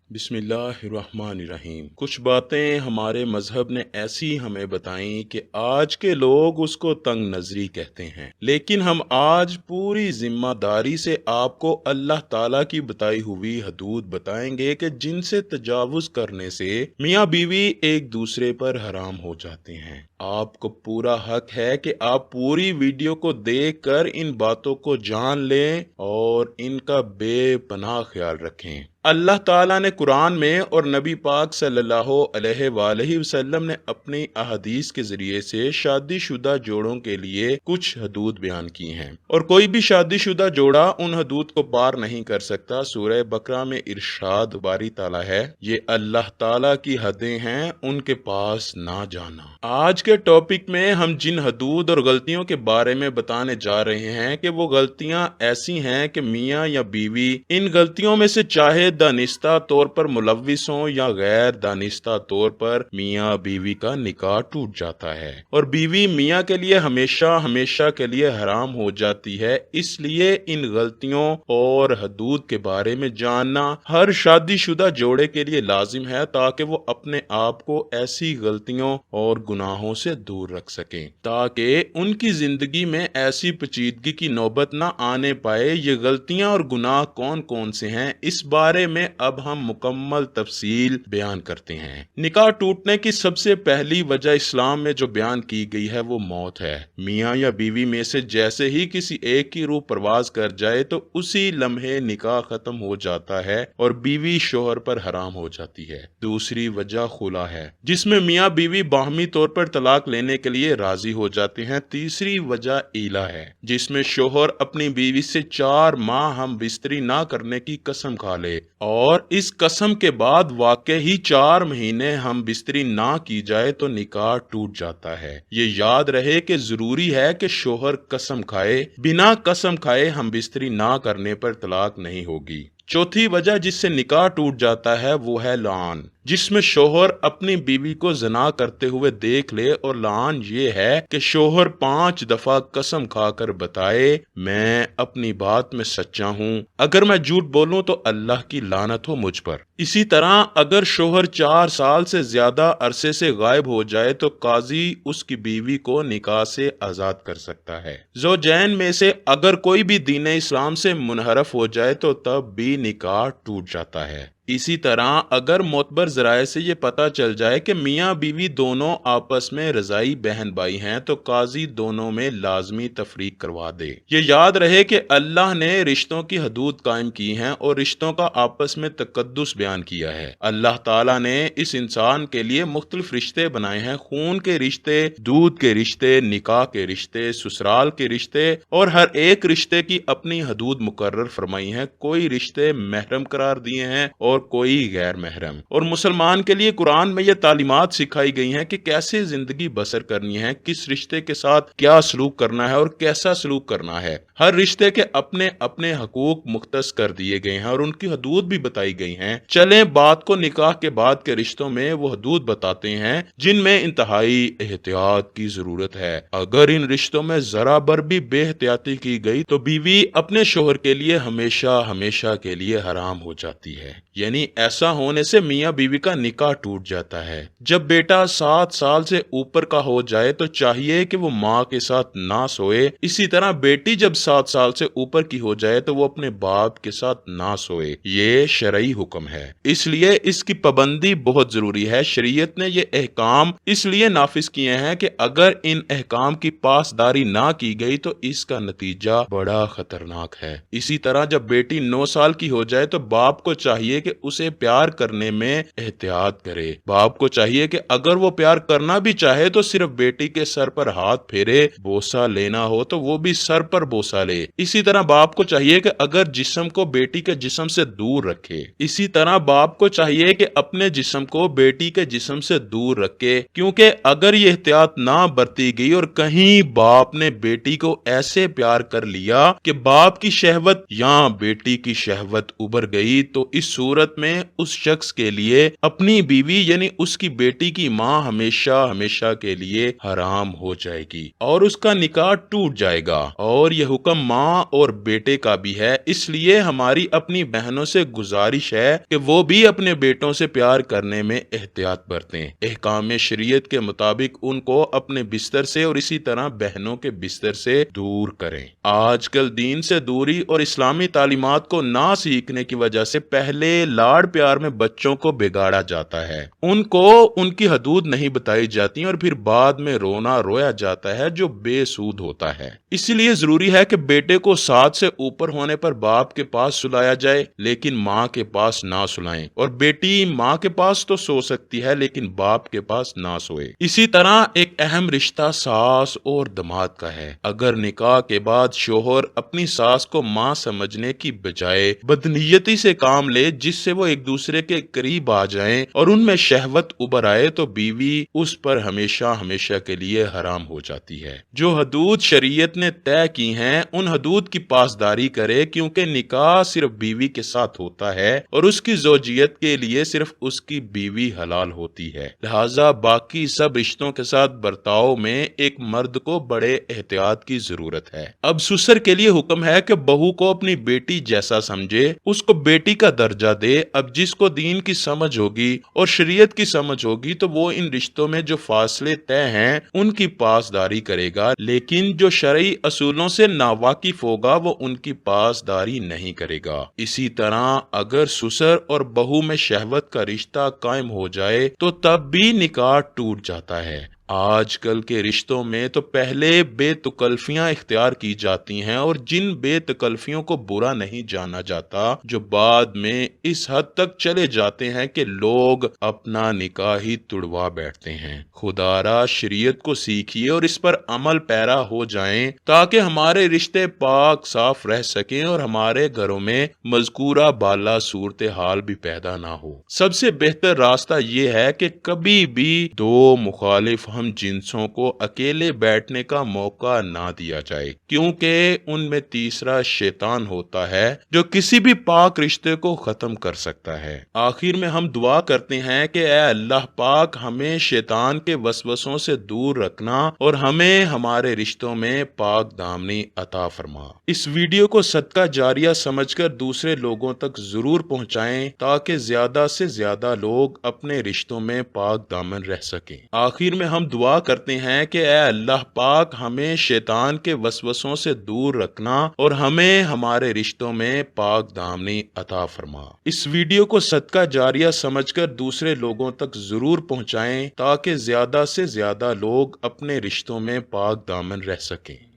बिस्मिल्लाहिर्रहमानिर्रहीम। कुछ बातें हमारे मजहब ने ऐसी हमें बताई कि आज के लोग उसको तंग नजरी कहते हैं, लेकिन हम आज पूरी जिम्मेदारी से आपको अल्लाह ताला की बताई हुई हदूद बताएंगे कि जिनसे तजावुज करने से मियाँ बीवी एक दूसरे पर हराम हो जाते हैं। आपको पूरा हक है कि आप पूरी वीडियो को देखकर इन बातों को जान लें और इनका बेपनाह ख्याल रखें। अल्लाह ताला ने कुरान में और नबी पाक सल्लल्लाहु अलैहि वसल्लम ने अपनी अहदीस के जरिए से शादीशुदा जोड़ों के लिए कुछ हदूद बयान की हैं, और कोई भी शादीशुदा जोड़ा उन हदूद को पार नहीं कर सकता। सूरह बकरा में इरशाद बारी ताला है, ये अल्लाह ताला की हदें हैं, उनके पास ना जाना। आज के टॉपिक में हम जिन हदूद और गलतियों के बारे में बताने जा रहे हैं कि वो गलतियां ऐसी हैं कि मियाँ या बीवी इन गलतियों में से चाहे दानिस्ता तौर पर मुलव्विस हों या गैर दानिस्ता तौर पर मियाँ बीवी का निकाह टूट जाता है और बीवी मियाँ के लिए हमेशा हमेशा के लिए हराम हो जाती है। इसलिए इन गलतियों और हदूद के बारे में जानना हर शादीशुदा जोड़े के लिए लाजिम है, ताकि वो अपने आप को ऐसी गलतियों और गुनाहों से दूर रख सकें, ताकि उनकी जिंदगी में ऐसी पेचीदगी की नौबत न आने पाए। ये गलतियां और गुनाह कौन कौन से हैं, इस बारे में अब हम मुकम्मल तफसील बयान करते हैं। निकाह टूटने की सबसे पहली वजह इस्लाम में जो बयान की गई है वो मौत है। मियाँ या बीवी में से जैसे ही किसी एक की रूह परवाज कर जाए तो उसी लम्हे निकाह खत्म हो जाता है और बीवी शोहर पर हराम हो जाती है। दूसरी वजह खुला है, जिसमें मियाँ बीवी बाहमी तौर पर तलाक लेने के लिए राजी हो जाते हैं। तीसरी वजह ईला है, जिसमें शोहर अपनी बीवी से 4 माह हम बिस्तरी ना करने की कसम खा ले और इस कसम के बाद वाकई ही 4 महीने हम बिस्तरी ना की जाए तो निकाह टूट जाता है। ये याद रहे कि जरूरी है कि शोहर कसम खाए, बिना कसम खाए हम बिस्तरी ना करने पर तलाक नहीं होगी। चौथी वजह जिससे निकाह टूट जाता है वो है लान, जिसमें शोहर अपनी बीवी को जना करते हुए देख ले, और लान ये है कि शोहर 5 दफा कसम खाकर बताए मैं अपनी बात में सच्चा हूँ, अगर मैं झूठ बोलूं तो अल्लाह की लानत हो मुझ पर। इसी तरह अगर शोहर 4 साल से ज्यादा अरसे से गायब हो जाए तो काजी उसकी बीवी को निकाह से आजाद कर सकता है। ज़ौजैन में से अगर कोई भी दीन इस्लाम से मुनहरफ हो जाए तो तब भी निकाह टूट जाता है। इसी तरह अगर मोतबर जराए से ये पता चल जाए कि मियाँ बीवी दोनों आपस में रजाई बहन भाई हैं तो काजी दोनों में लाजमी तफरीक करवा दे। ये याद रहे कि अल्लाह ने रिश्तों की हदूद कायम की हैं और रिश्तों का आपस में तकद्दुस बयान किया है। अल्लाह ताला ने इस इंसान के लिए मुख्तलिफ रिश्ते बनाए हैं, खून के रिश्ते, दूध के रिश्ते, निकाह के रिश्ते, ससुराल के रिश्ते, और हर एक रिश्ते की अपनी हदूद मुकर्रर फरमाई है। कोई रिश्ते महरम करार दिए हैं और कोई गैर महरम। और मुसलमान के लिए कुरान में ये तालीमात सिखाई गई हैं कि कैसे जिंदगी बसर करनी है, किस रिश्ते के साथ क्या सलूक करना है और कैसा सलूक करना है। हर रिश्ते के अपने अपने हकूक मुख्तस कर दिए गए हैं और उनकी हदूद भी बताई गई हैं। चले बात को निकाह के बाद के रिश्तों में वो हदूद बताते हैं जिनमें इंतहाई एहतियात की जरूरत है। अगर इन रिश्तों में जरा बर भी बेहतियाती की गई तो बीवी अपने शोहर के लिए हमेशा हमेशा के लिए हराम हो जाती है। यानी ऐसा होने से मियाँ बीवी का निकाह टूट जाता है। जब बेटा 7 साल से ऊपर का हो जाए तो चाहिए कि वो माँ के साथ ना सोए। इसी तरह बेटी जब 7 साल से ऊपर की हो जाए तो वो अपने बाप के साथ ना सोए। ये शरई हुक्म है, इसलिए इसकी पाबंदी बहुत जरूरी है। शरीयत ने ये अहकाम इसलिए नाफिज किए हैं कि अगर इन अहकाम की पासदारी ना की गई तो इसका नतीजा बड़ा खतरनाक है। इसी तरह जब बेटी 9 साल की हो जाए तो बाप को चाहिए कि उसे प्यार करने में एहतियात करे। बाप को चाहिए कि अगर वो प्यार करना भी चाहे तो सिर्फ बेटी के सर पर हाथ फेरे, बोसा लेना हो तो वो भी सर पर बोसा ले। इसी तरह बाप को चाहिए कि अगर जिस्म को बेटी के जिस्म से दूर रखे। इसी तरह बाप को चाहिए कि अपने जिस्म को बेटी के जिस्म से दूर रखे, क्योंकि अगर ये एहतियात ना बरती गई और कहीं बाप ने बेटी को ऐसे प्यार कर लिया कि बाप की शहवत या बेटी की शहवत उभर गई तो इस सूरत صورت میں اس شخص کے لیے اپنی بیوی یعنی اس کی بیٹی کی ماں ہمیشہ ہمیشہ کے لیے حرام ہو جائے گی اور اس کا نکاح ٹوٹ جائے گا۔ اور یہ حکم ماں اور بیٹے کا بھی ہے، اس لیے ہماری اپنی بہنوں سے گزارش ہے کہ وہ بھی اپنے بیٹوں سے پیار کرنے میں احتیاط برتیں، احکام شریعت کے مطابق ان کو اپنے بستر سے اور اسی طرح بہنوں کے بستر سے دور کریں۔ آج کل دین سے دوری اور اسلامی تعلیمات کو نہ سیکھنے کی وجہ سے پہلے لاڑ پیار میں بچوں کو بگاڑا جاتا ہے، ان کو ان کی حدود نہیں بتائی جاتی اور پھر بعد میں رونا رویا جاتا ہے جو بے سود ہوتا ہے۔ اسی لیے ضروری ہے کہ بیٹے کو 7 سے اوپر ہونے پر باپ کے پاس سلایا جائے لیکن ماں کے پاس نہ سلائیں، اور بیٹی ماں کے پاس تو سو سکتی ہے لیکن باپ کے پاس نہ سوئے۔ اسی طرح ایک اہم رشتہ ساس اور داماد کا ہے۔ اگر نکاح کے بعد شوہر اپنی ساس کو ماں سمجھنے کی بجائے بدنیتی سے کام لے جس سے وہ ایک دوسرے کے قریب آ جائیں اور ان میں شہوت ابھر آئے تو بیوی اس پر ہمیشہ ہمیشہ کے لیے حرام ہو جاتی ہے۔ جو حدود شریعت نے طے کی ہیں ان حدود کی پاسداری کرے، کیونکہ نکاح صرف بیوی کے ساتھ ہوتا ہے اور اس کی زوجیت کے لیے صرف اس کی بیوی حلال ہوتی ہے، لہذا باقی سب رشتوں کے ساتھ برتاؤ میں ایک مرد کو بڑے احتیاط کی ضرورت ہے۔ اب سسر کے لیے حکم ہے کہ بہو کو اپنی بیٹی جیسا سمجھے، اس کو بیٹی کا درجہ دے۔ اب جس کو دین کی سمجھ ہوگی اور شریعت کی سمجھ ہوگی تو وہ ان رشتوں میں جو فاصلے طے ہیں ان کی پاسداری کرے گا، لیکن جو شرعی اصولوں سے ناواقف ہوگا وہ ان کی پاسداری نہیں کرے گا۔ اسی طرح اگر سسر اور بہو میں شہوت کا رشتہ قائم ہو جائے تو تب بھی نکاح ٹوٹ جاتا ہے۔ آج کل کے رشتوں میں تو پہلے بے تکلفیاں اختیار کی جاتی ہیں اور جن بے تکلفیوں کو برا نہیں جانا جاتا، جو بعد میں اس حد تک چلے جاتے ہیں کہ لوگ اپنا نکاح ہی تڑوا بیٹھتے ہیں۔ خدارا شریعت کو سیکھیے اور اس پر عمل پیرا ہو جائیں تاکہ ہمارے رشتے پاک صاف رہ سکیں اور ہمارے گھروں میں مذکورہ بالا صورتحال بھی پیدا نہ ہو۔ سب سے بہتر راستہ یہ ہے کہ کبھی بھی دو مخالف ہم جنسوں کو اکیلے بیٹھنے کا موقع نہ دیا جائے، کیونکہ ان میں تیسرا شیطان ہوتا ہے جو کسی بھی پاک رشتے کو ختم کر سکتا ہے۔ آخر میں ہم دعا کرتے ہیں کہ اے اللہ پاک ہمیں شیطان کے وسوسوں سے دور رکھنا اور ہمیں ہمارے رشتوں میں پاک دامنی عطا فرما۔ اس ویڈیو کو صدقہ جاریہ سمجھ کر دوسرے لوگوں تک ضرور پہنچائیں تاکہ زیادہ سے زیادہ لوگ اپنے رشتوں میں پاک دامن رہ سکیں۔ آخر میں ہم دعا کرتے ہیں کہ اے اللہ پاک ہمیں شیطان کے وسوسوں سے دور رکھنا اور ہمیں ہمارے رشتوں میں پاک دامنی عطا فرما۔ اس ویڈیو کو صدقہ جاریہ سمجھ کر دوسرے لوگوں تک ضرور پہنچائیں تاکہ زیادہ سے زیادہ لوگ اپنے رشتوں میں پاک دامن رہ سکیں۔